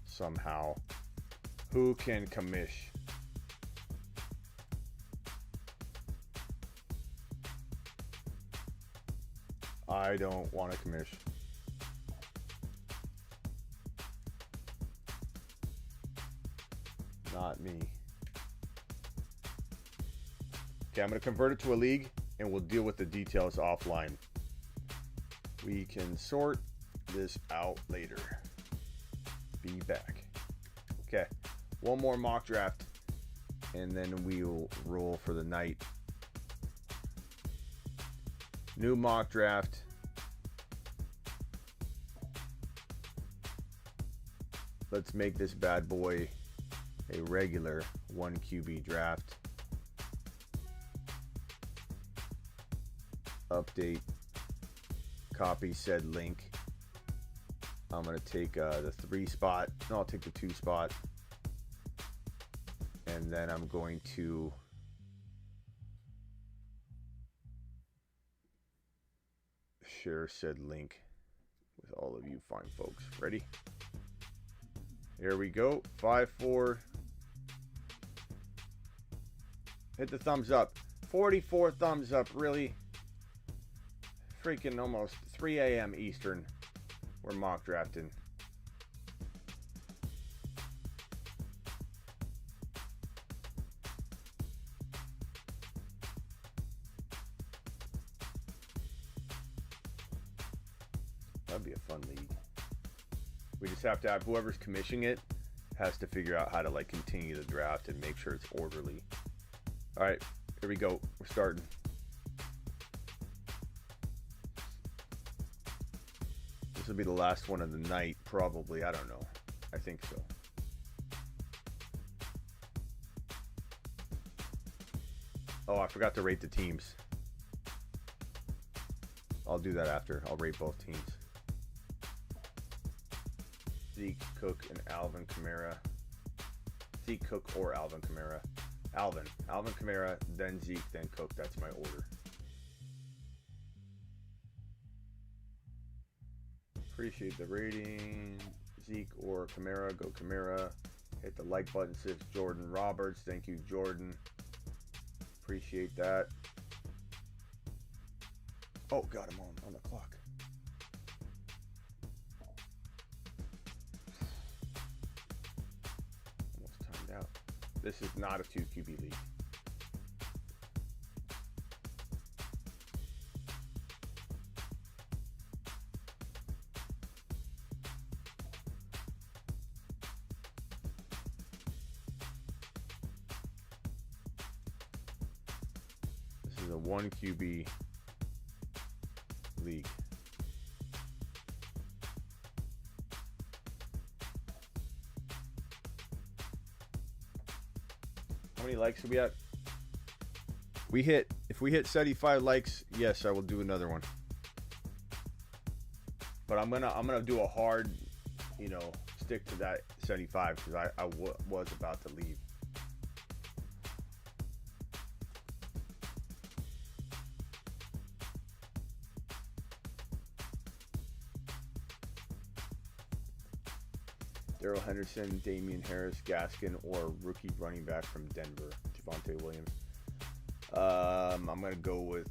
somehow. Who can commish? I don't want to commish. Not me. Okay, I'm going to convert it to a league, and we'll deal with the details offline. We can sort this out later. Be back. Okay, one more mock draft, and then we'll roll for the night. New mock draft. Let's make this bad boy a regular 1 QB draft. Update. Copy said link. I'm going to take the 3 spot. No, I'll take the 2 spot. And then I'm going to share said link with all of you fine folks. Ready? Here we go. 5-4. Hit the thumbs up. 44 thumbs up. Really? Freaking almost 3 a.m. Eastern. We're mock drafting. That'd be a fun league. We just have to have whoever's commissioning it has to figure out how to like continue the draft and make sure it's orderly. All right, here we go. We're starting. This will be the last one of the night, probably. I don't know. I think so. Oh, I forgot to rate the teams. I'll do that after. I'll rate both teams. Zeke, Cook, and Alvin Kamara. Zeke, Cook, or Alvin Kamara. Alvin Kamara, then Zeke, then Cook. That's my order. Appreciate the rating. Zeke or Kamara, go Kamara. Hit the like button, says Jordan Roberts. Thank you, Jordan. Appreciate that. Oh, God, I'm on the clock. Almost timed out. This is not a 2 QB league. This is a 1 QB league. How many likes are we at? If we hit 75 likes, yes, I will do another one. But I'm gonna do a hard, stick to that 75 because I was about to leave. Darrell Henderson, Damian Harris, Gaskin, or rookie running back from Denver, Javonte Williams. I'm going to go with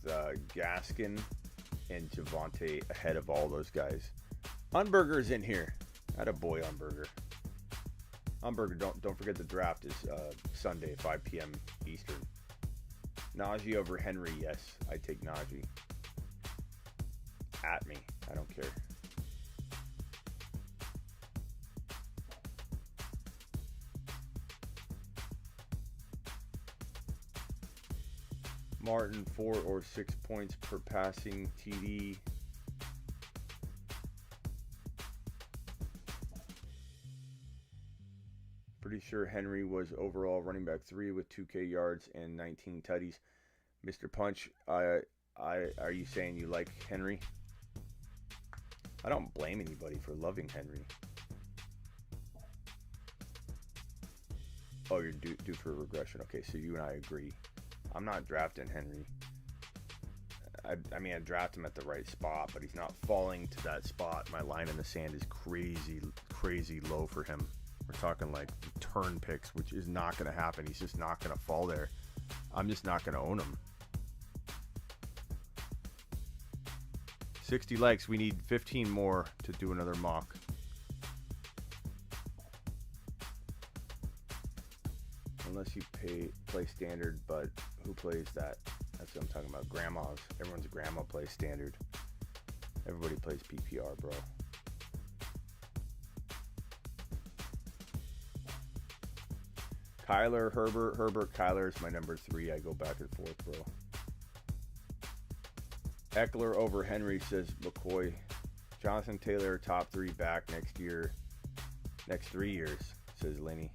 Gaskin and Javonte ahead of all those guys. Unberger's in here. Attaboy, Unberger. Unberger, don't forget the draft is Sunday, 5 p.m. Eastern. Naji over Henry, yes. I take Naji. At me. I don't care. Martin, 4 or 6 points per passing TD. Pretty sure Henry was overall running back 3 with 2K yards and 19 tutties. Mr. Punch, are you saying you like Henry? I don't blame anybody for loving Henry. Oh, you're due for regression. Okay, so you and I agree. I'm not drafting Henry. I mean, I draft him at the right spot, but he's not falling to that spot. My line in the sand is crazy low for him. We're talking like turn picks, which is not going to happen. He's just not going to fall there. I'm just not going to own him. 60 likes. We need 15 more to do another mock. Unless you play standard, but who plays that? That's what I'm talking about. Grandmas. Everyone's grandma plays standard. Everybody plays PPR, bro. Kyler, Herbert, Kyler is my number 3. I go back and forth, bro. Eckler over Henry, says McCoy. Jonathan Taylor, top 3 back next year. Next 3 years, says Lenny.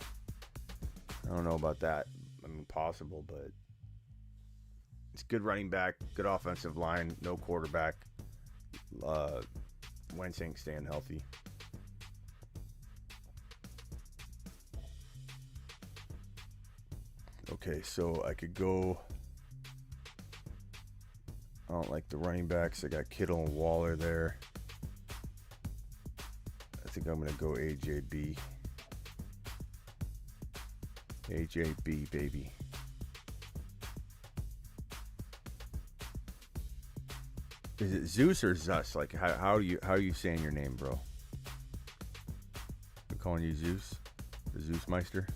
I don't know about that. I mean, possible, but it's good running back, good offensive line, no quarterback. Wentz ain't staying healthy. Okay, so I could go. I don't like the running backs. I got Kittle and Waller there. I think I'm going to go AJB. AJB, baby. Is it Zeus or Zus? Like, how are you saying your name, bro? I'm calling you Zeus? The Zeus Meister?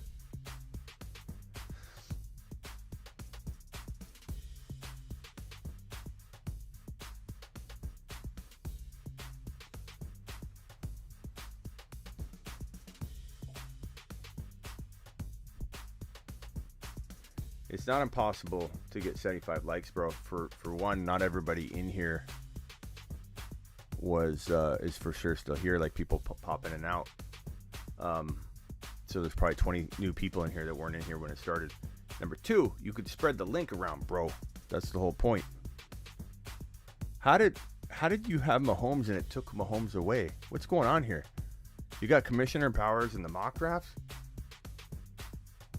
It's not impossible to get 75 likes, bro. For one, not everybody in here is for sure still here. Like, people pop in and out. So there's probably 20 new people in here that weren't in here when it started. Number two, you could spread the link around, bro. That's the whole point. How did you have Mahomes and it took Mahomes away? What's going on here? You got Commissioner Powers in the mock drafts?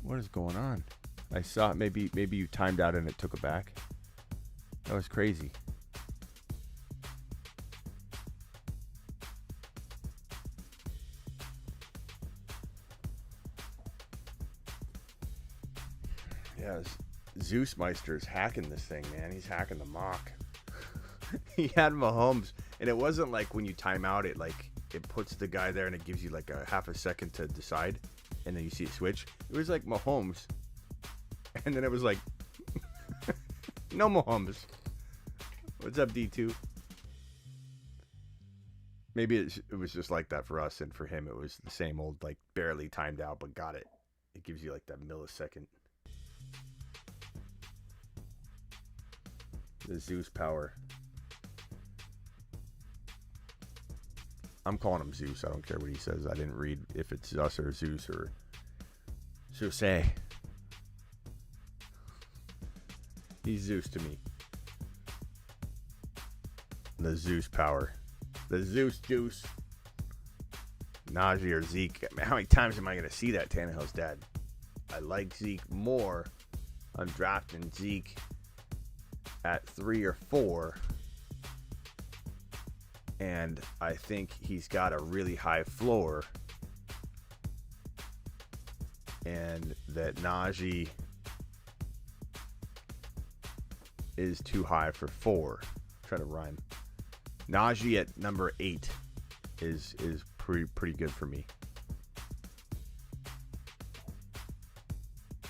What is going on? I saw maybe you timed out and it took it back. That was crazy. Yeah, Zeus Meister's hacking this thing, man. He's hacking the mock. He had Mahomes, and it wasn't like when you time out, it puts the guy there and it gives you like a half a second to decide, and then you see it switch. It was like Mahomes. And then it was like, no Mahomes. What's up, D2? Maybe it was just like that for us, and for him it was the same old, like, barely timed out, but got it. It gives you like that millisecond. The Zeus power. I'm calling him Zeus. I don't care what he says. I didn't read if it's Zeus or Zeus or Zeus. He's Zeus to me. The Zeus power. The Zeus juice. Naji or Zeke. How many times am I going to see that Tannehill's dad? I like Zeke more. I'm drafting Zeke at 3 or 4. And I think he's got a really high floor. And that Naji is too high for 4. Try to rhyme. Naji at number 8 is pretty good for me.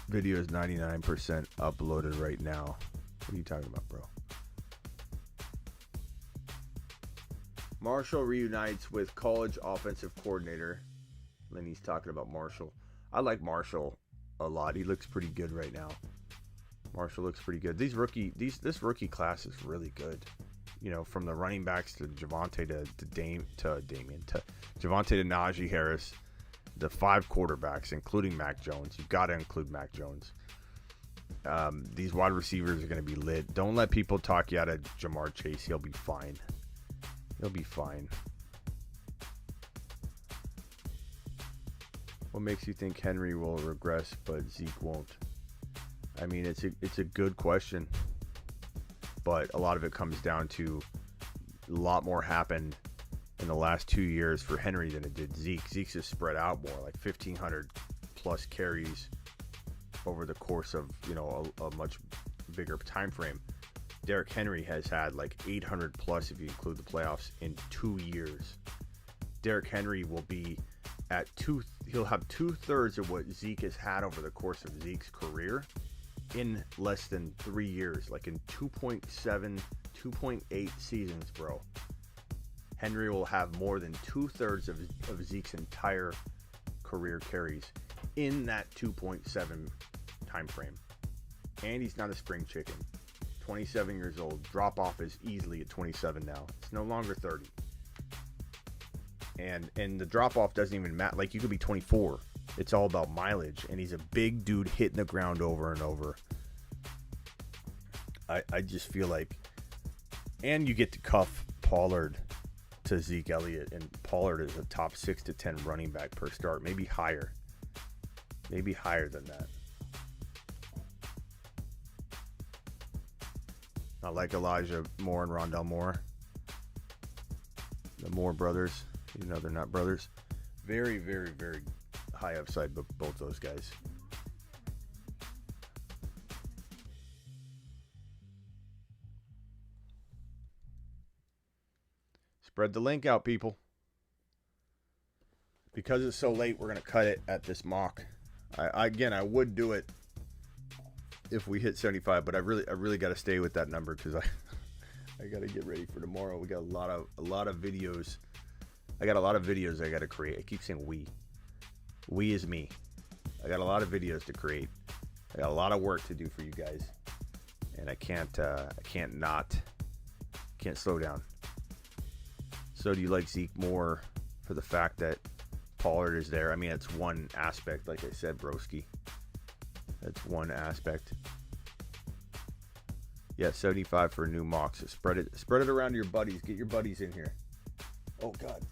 Video is 99% uploaded right now. What are you talking about, bro? Marshall reunites with college offensive coordinator. Then he's talking about Marshall. I like Marshall a lot. He looks pretty good right now. Marshall looks pretty good. This rookie class is really good. You know, from the running backs to Javonte to Javonte to Najee Harris, the 5 quarterbacks, including Mac Jones. You've got to include Mac Jones. These wide receivers are going to be lit. Don't let people talk you out of Jamar Chase. He'll be fine. He'll be fine. What makes you think Henry will regress but Zeke won't? I mean, it's a good question, but a lot of it comes down to a lot more happened in the last 2 years for Henry than it did Zeke. Zeke's is spread out more, like 1,500 plus carries over the course of, you know, a much bigger time frame. Derrick Henry has had like 800 plus if you include the playoffs in 2 years. Derrick Henry will be at he'll have 2/3 of what Zeke has had over the course of Zeke's career in less than 3 years, like in 2.7, 2.8 seasons, bro. Henry will have more than 2/3 of Zeke's entire career carries in that 2.7 time frame. And he's not a spring chicken. 27 years old. Drop off is easily at 27 now. It's no longer 30. And the drop off doesn't even matter. Like, you could be 24. It's all about mileage. And he's a big dude hitting the ground over and over. I just feel like, and you get to cuff Pollard to Zeke Elliott, and Pollard is a top 6 to 10 running back per start, maybe higher than that. I like Elijah Moore and Rondell Moore. The Moore brothers, even though they're not brothers. Very, very, very high upside, but both those guys. Spread the link out, people. Because it's so late, we're going to cut it at this mock. I would do it if we hit 75, but I really got to stay with that number because I got to get ready for tomorrow. We got a lot of videos. I got a lot of videos I got to create. I keep saying we. We is me. I got a lot of videos to create. I got a lot of work to do for you guys, and I can't slow down. So do you like Zeke more for the fact that Pollard is there? I mean, it's one aspect, like I said, broski. That's one aspect. Yeah, 75 for a new mock. So spread it around to your buddies. Get your buddies in here. Oh God.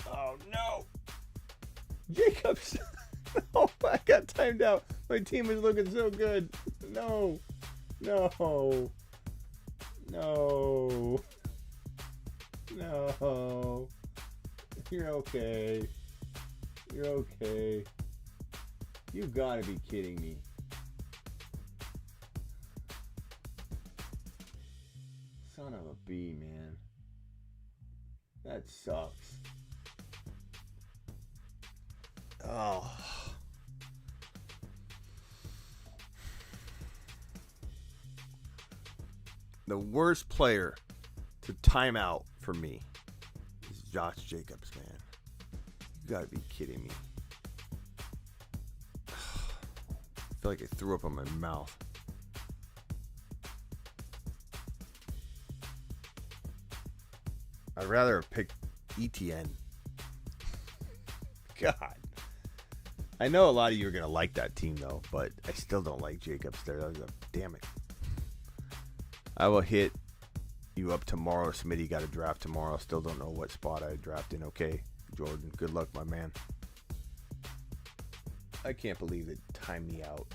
Oh no. Jacobs. Oh, I got timed out. My team is looking so good. No. No. No. No. You're okay. You're okay. You gotta be kidding me. Son of a bee, man. That sucks. Oh. The worst player to time out for me is Josh Jacobs, man. You gotta be kidding me. I feel like I threw up on my mouth. I'd rather have picked ETN. God. I know a lot of you are going to like that team, though, but I still don't like Jacobs there. Damn it. I will hit you up tomorrow. Smitty got a draft tomorrow. Still don't know what spot I draft in. Okay, Jordan, good luck, my man. I can't believe it timed me out.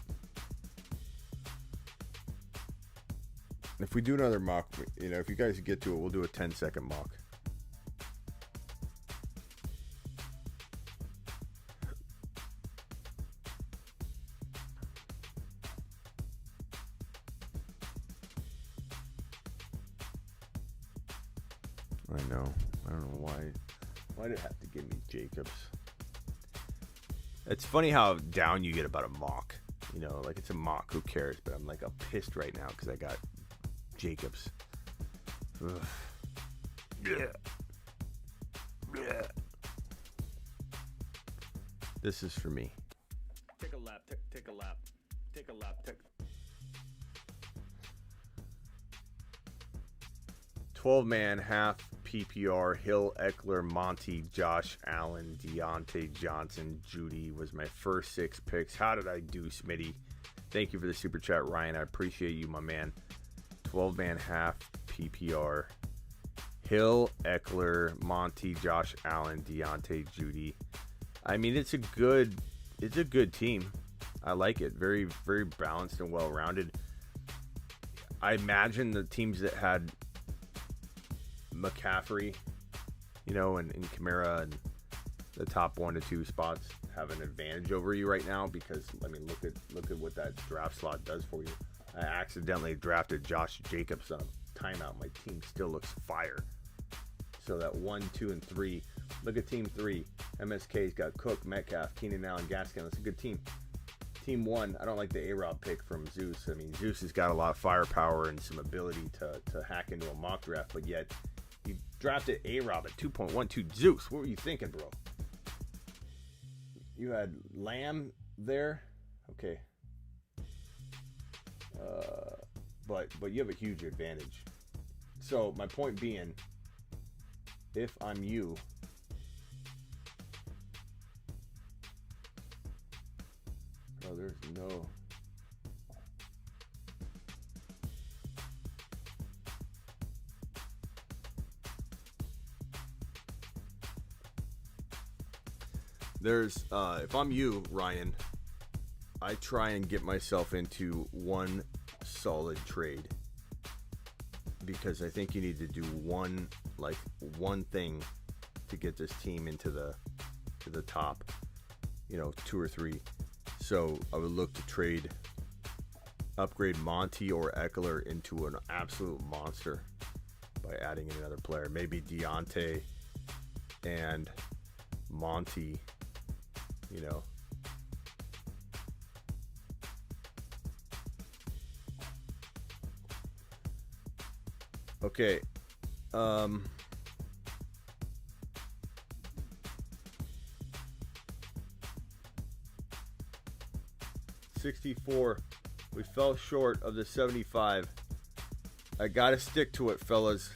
If we do another mock, if you guys get to it, we'll do a 10-second mock. I know. I don't know why. Why did it have to give me Jacobs? It's funny how down you get about a mock. Like it's a mock. Who cares? But I'm pissed right now because I got Jacobs. Ugh. Yeah. Yeah. This is for me. Take a lap. Take a lap. Take a lap. 12-man half PPR. Hill, Eckler, Monty, Josh Allen, Deontay Johnson, Judy was my first 6 picks. How did I do, Smitty? Thank you for the super chat, Ryan. I appreciate you, my man. 12-man half PPR. Hill, Eckler, Monty, Josh Allen, Deontay, Judy. I mean, it's a good team. I like it. Very, very balanced and well-rounded. I imagine the teams that had McCaffrey, and Kamara and the top 1 to 2 spots have an advantage over you right now because look at what that draft slot does for you. I accidentally drafted Josh Jacobs on a timeout. My team still looks fire. So that 1, 2, and 3. Look at team 3. MSK's got Cook, Metcalf, Keenan Allen, Gaskin. That's a good team. Team 1, I don't like the A-Rob pick from Zeus. I mean, Zeus has got a lot of firepower and some ability to hack into a mock draft, but yet you drafted A-Rob at 2.12. Zeus, what were you thinking, bro? You had Lamb there? Okay. But you have a huge advantage. So my point being, if I'm you, there's no. If I'm you, Ryan, I try and get myself into one solid trade, because I think you need to do one thing to get this team into the top, 2 or 3. So I would look to upgrade Monty or Eckler into an absolute monster by adding in another player. Maybe Deontay and Monty, Okay. 64. We fell short of the 75. I gotta stick to it, fellas.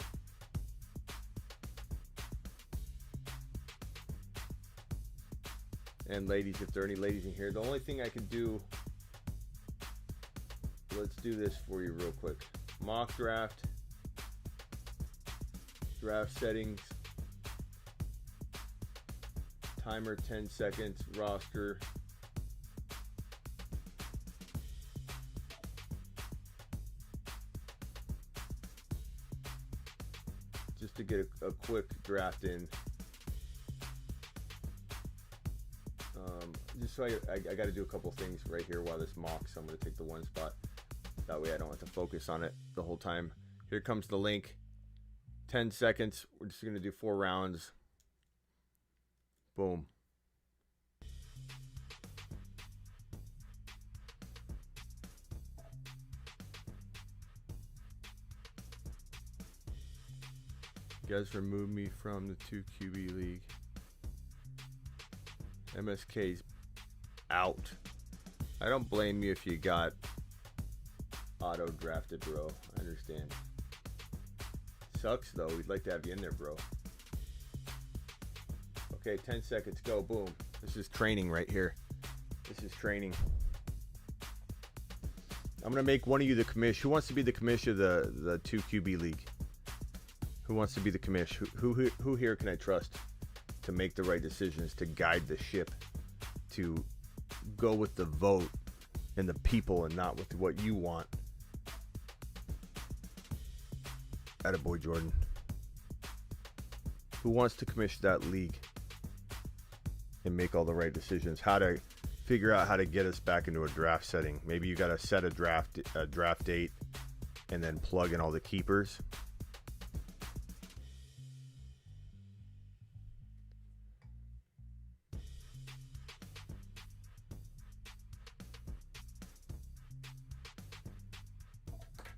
And ladies, if there are any ladies in here, the only thing I can do, let's do this for you real quick. Mock draft, draft settings, timer 10 seconds, roster. Just to get a quick draft in. Just so I got to do a couple things right here while this mocks. So I'm going to take the one spot. That way I don't have to focus on it the whole time. Here comes the link. 10 seconds. We're just going to do 4 rounds. Boom. You guys removed me from the 2 QB league. MSK's out. I don't blame you if you got auto drafted, bro. I understand. Sucks though. We'd like to have you in there, bro. Okay, 10 seconds. Go. Boom. This is training right here. This is training. I'm gonna make one of you the commish. Who wants to be the commish of the 2 QB league? Who wants to be the commish? Who here can I trust to make the right decisions, to guide the ship, to go with the vote and the people and not with what you want? Attaboy, Jordan. Who wants to commission that league and make all the right decisions? How to figure out how to get us back into a draft setting. Maybe you got to set a draft date and then plug in all the keepers.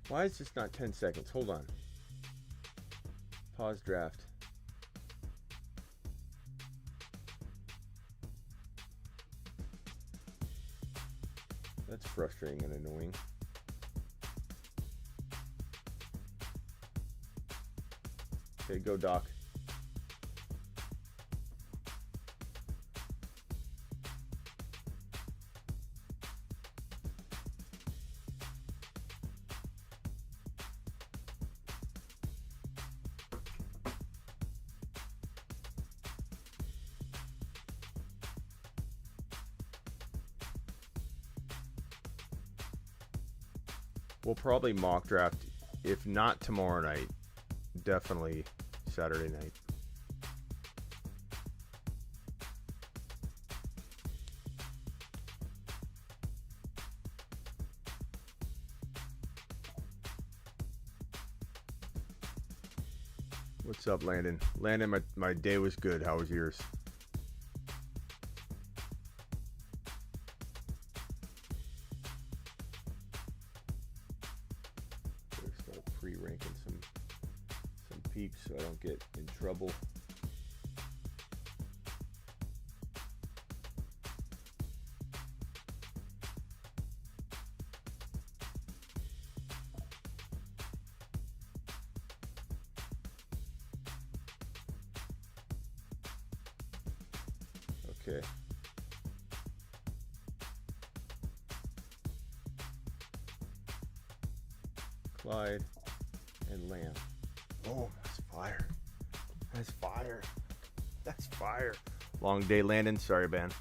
Why is this not 10 seconds? Hold on. Pause draft. That's frustrating and annoying. Okay, go Doc. We'll probably mock draft, if not tomorrow night, definitely Saturday night. What's up, Landon? Landon, my day was good. How was yours? Pre-ranking some peeps so I don't get in trouble. Okay. Clyde and Lamb. Oh, that's fire. That's fire. That's fire. Long day, Landon. Sorry, man.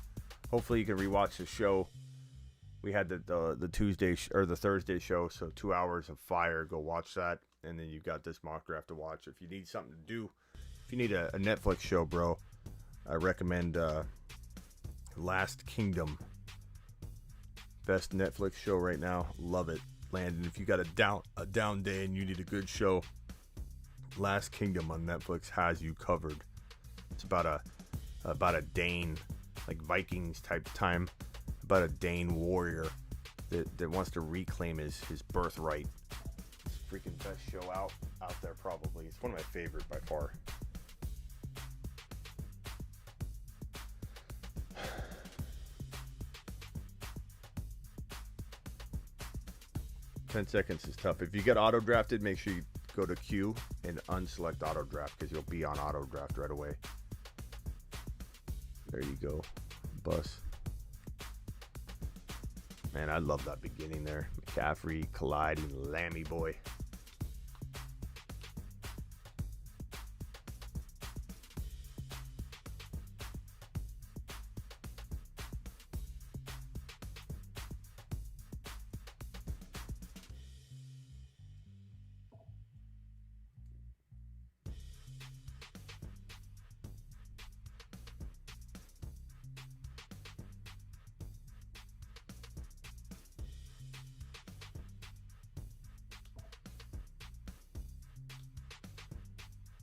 Hopefully you can rewatch the show We had the Tuesday or the Thursday show, so 2 hours of fire. Go watch that, and then you've got this mock draft to watch. If you need something to do, if you need a Netflix show, bro, I recommend Last Kingdom. Best Netflix show right now. Love it, Landon. If you got a down day and you need a good show, Last Kingdom on Netflix has you covered. It's about a Dane, like Vikings type time, about a Dane warrior that wants to reclaim his birthright. It's the freaking best show out there probably. It's one of my favorite by far. 10 seconds is tough. If you get auto drafted, make sure you go to queue and unselect auto draft because you'll be on auto draft right away. There you go. Bus. Man, I love that beginning there. McCaffrey, colliding, Lammy boy.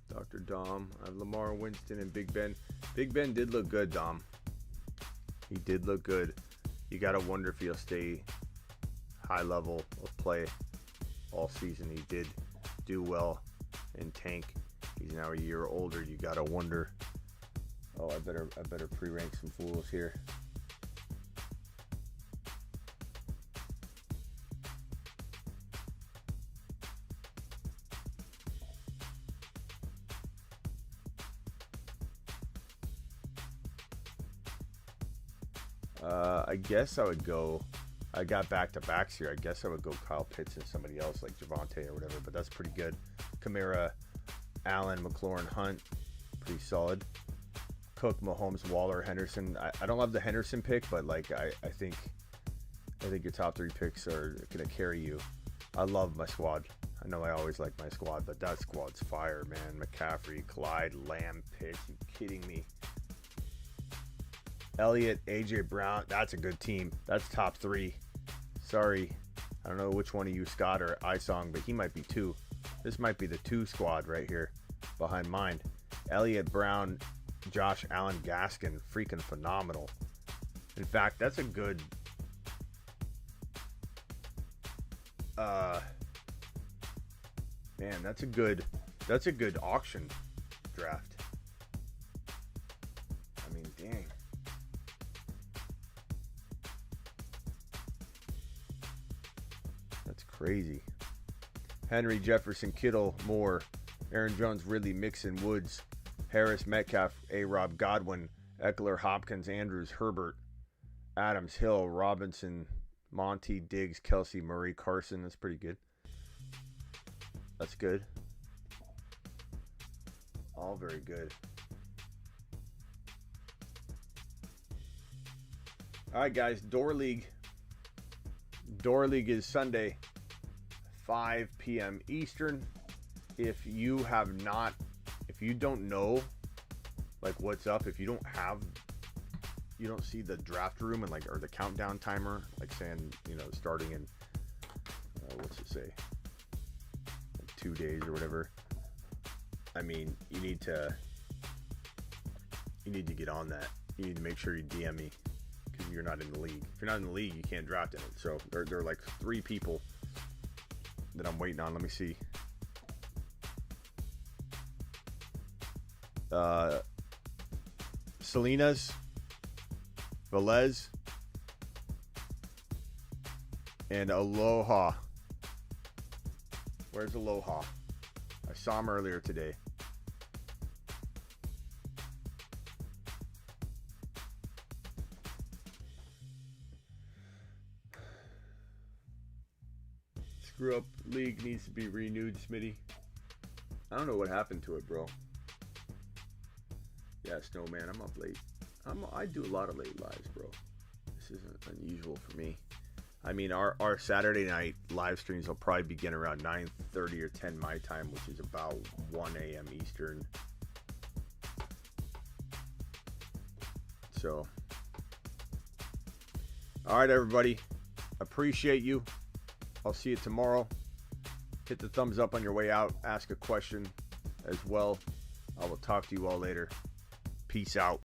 Dr. Dom, I have Lamar, Winston, and Big Ben. Big Ben did look good, Dom. He did look good. You got to wonder if he'll stay high level of play all season. He did do well in tank. He's now a year older. You got to wonder. Oh, I better pre-rank some fools here. I guess I would go. I got back-to-backs here. I guess I would go Kyle Pitts and somebody else like Javonte or whatever, but that's pretty good. Kamara, Allen, McLaurin, Hunt, pretty solid. Cook, Mahomes, Waller, Henderson. I don't love the Henderson pick, but like I think your top 3 picks are gonna carry you. I love my squad. I know I always like my squad, but that squad's fire, man. McCaffrey, Clyde, Lamb, Pitts. You kidding me? Elliott, AJ Brown, that's a good team. That's top 3. Sorry, I don't know which one of you, Scott or Isong, but he might be 2. This might be the 2 squad right here behind mine. Elliott, Brown, Josh Allen, Gaskin, freaking phenomenal. In fact, that's a good man, that's a good auction draft. I mean, dang. Crazy. Henry, Jefferson, Kittle, Moore, Aaron Jones, Ridley, Mixon, Woods, Harris, Metcalf, A-Rob, Godwin, Eckler, Hopkins, Andrews, Herbert, Adams, Hill, Robinson, Monty, Diggs, Kelsey, Murray, Carson. That's pretty good. That's good. All very good. All right, guys. Door League. Door League is Sunday, 5 p.m. Eastern. If you don't know like what's up, if you don't see the draft room and or the countdown timer, like saying, starting in what's it say, like 2 days or whatever. I mean, you need to get on that. You need to make sure you DM me because you're not in the league. If you're not in the league, you can't draft in it. So there are like 3 people that I'm waiting on. Let me see. Salinas, Velez, and Aloha. Where's Aloha? I saw him earlier today. Screw Up League needs to be renewed, Smitty. I don't know what happened to it, bro. Yeah, Snowman, I'm up late. I do a lot of late lives, bro. This isn't unusual for me. I mean, our Saturday night live streams will probably begin around 9:30 or 10 my time, which is about 1 a.m. Eastern. So, all right, everybody. Appreciate you. I'll see you tomorrow. Hit the thumbs up on your way out. Ask a question as well. I will talk to you all later. Peace out.